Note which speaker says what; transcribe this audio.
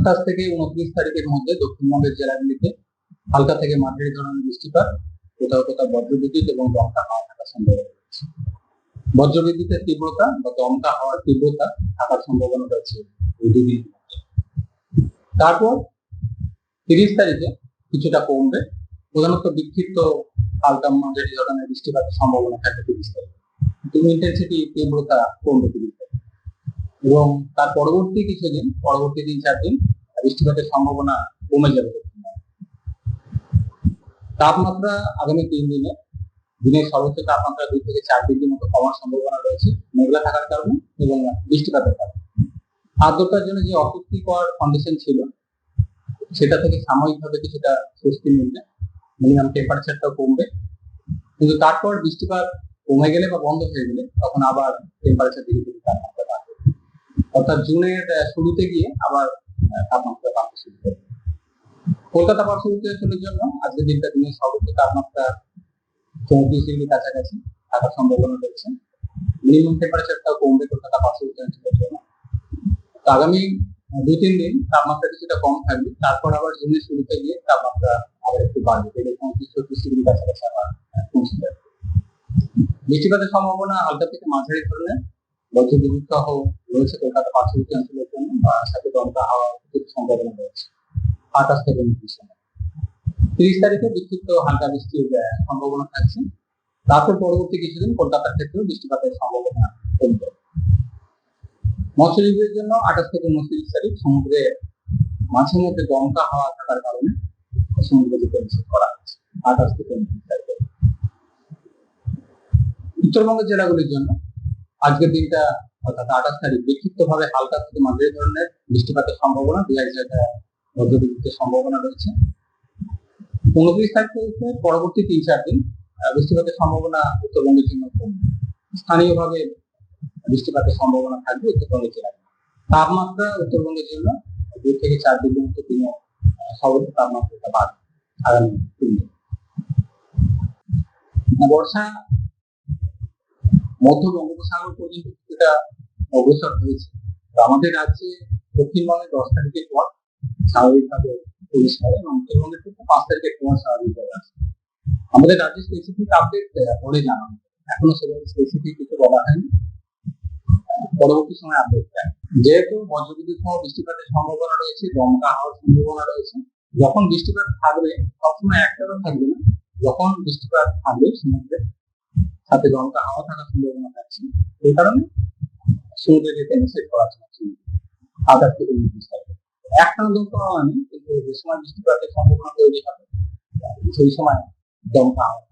Speaker 1: 28 থেকে 29 তারিখের মধ্যে দক্ষিণবঙ্গের জেলাগুলিতে হালকা থেকে মাঝারি ধরনের বৃষ্টিপাত, কোথাও কোথাও বজ্রবিদ্যুৎ এবং দমকা হাওয়া থাকার সম্ভাবনা রয়েছে। বজ্রবিদ্যুতের তীব্রতা বা দমকা হাওয়ার তীব্রতা থাকার সম্ভাবনা রয়েছে এই দুদিন। তারপর 30 তারিখে কিছুটা কমবে, প্রধানত বিক্ষিপ্ত হালকা মাঝারি ধরনের বৃষ্টিপাতের সম্ভাবনা থাকে 30 তারিখে, কিন্তু ইন্টেন্সিটি তীব্রতা কমবে 30 তারিখে। এবং তার পরবর্তী কিছুদিন, পরবর্তী 3-4 দিন বৃষ্টিপাতের সম্ভাবনা কমে যাবে। তাপমাত্রা আগামী 3 দিনে দিনের সর্বোচ্চ তাপমাত্রা 2 থেকে 4 ডিগ্রি মতো কমার সম্ভাবনা রয়েছে মেঘলা থাকার কারণে এবং বৃষ্টিপাতের কারণে। আর্দ্রতার জন্য যে অস্বস্তিকর কন্ডিশন ছিল সেটা থেকে সাময়িকভাবে কিছুটা স্বস্তি মিলবে, মিনিমাম টেম্পারেচারটাও কমবে, কিন্তু তারপর বৃষ্টিপাত কমে গেলে বা বন্ধ হয়ে গেলে তখন আবার টেম্পারেচার ধীরে ধীরে তাপমাত্রা বাড়বে, অর্থাৎ জুনের শুরুতে গিয়ে আবার তাপমাত্রা বাড়তে শুরু করবে। কলকাতা পার্শ্ববর্তী অঞ্চলের জন্য আজকের দিনটা দিনের সর্বোচ্চ তাপমাত্রা 34 ডিগ্রি কাছাকাছি থাকার সম্ভাবনা রয়েছে, মিনিমাম টেম্পারেচারটাও কমবে কলকাতা পার্শ্ববর্তী অঞ্চলের জন্য। তো আগামী 2-3 দিন তাপমাত্রা কিছুটা কম থাকবে, তারপর আবার জুনের শুরুতে গিয়ে তাপমাত্রা আবার একটু বাড়বে, 35-36 ডিগ্রি কাছাকাছি আবার পৌঁছে যাবে। বৃষ্টিপাতের সম্ভাবনা হালকা থেকে মাঝারি ধরনের বজ্রবিদ্যুৎ সহ রয়েছে কলকাতা পার্শ্ববর্তী অঞ্চলের জন্য, বা সাথে দমকা হাওয়ার সম্ভাবনা রয়েছে 28 থেকে 29 তারিখ। 30 তারিখে বিক্ষিপ্ত হালকা বৃষ্টির সম্ভাবনা থাকছে। তারপর পরবর্তী কিছুদিন কলকাতার ক্ষেত্রেও বৃষ্টিপাতের সম্ভাবনা কমবে। মৎস্যজীবীদের জন্য 28 থেকে 29 তারিখ সমুদ্রে মাঝে মধ্যে দমকা হাওয়া থাকার কারণে সমুদ্রে যেতে নিষেধ করা হয়েছে 28 থেকে 29 তারিখে। উত্তরবঙ্গের জেলাগুলির জন্য আজকের দিনটা অর্থাৎ 28 তারিখ বিক্ষিপ্তভাবে হালকা থেকে মাঝারি ধরনের বৃষ্টিপাতের সম্ভাবনা, 2-1 জায়গায় বজ্রবিদ্যুতের সম্ভাবনা রয়েছে। 29 তারিখ থেকে পরবর্তী 3-4 দিন বৃষ্টিপাতের সম্ভাবনা উত্তরবঙ্গের জন্য কমবে, স্থানীয়ভাবে বৃষ্টিপাতের সম্ভাবনা থাকবে উত্তরবঙ্গের জেলায়। তাপমাত্রা উত্তরবঙ্গের জন্য 2 থেকে 4 ডিগ্রি মতো দিনে সর্বোচ্চ তাপমাত্রা বাড়বে আগামী 3 দিন। বর্ষা মধ্য বঙ্গোপসাগর পর্যন্ত কিছুটা অগ্রসর হয়েছে। আমাদের রাজ্যে দক্ষিণবঙ্গে 10 তারিখের পর স্বাভাবিকভাবে প্রবেশ করে এবং উত্তরবঙ্গের ক্ষেত্রে 5 তারিখের পর স্বাভাবিকভাবে আসে। আমাদের রাজ্যে স্পেসিফিক আপডেট পরে জানানো, এখনো সেভাবে স্পেসিফিক কিছু বলা হয়নি, পরবর্তী সময় আপডেট দেয়। যেহেতু বজ্রবিদ্যুৎ সহ বৃষ্টিপাতের সম্ভাবনা রয়েছে, দমকা হাওয়ার সম্ভাবনা রয়েছে, যখন বৃষ্টিপাত থাকবে সবসময় একটাও থাকবে না, যখন বৃষ্টিপাত থাকবে সমুদ্রে সাথে দমকা হাওয়া থাকার সম্ভাবনা থাকছে, এই কারণে সমুদ্রে যেতে নিষেধ করা হচ্ছে 28 থেকে 29 তারিখে। একটানা দমকা হাওয়া নেই, কিন্তু যে সময় বৃষ্টিপাতের সম্ভাবনা তৈরি হবে সেই সময় দমকা হাওয়া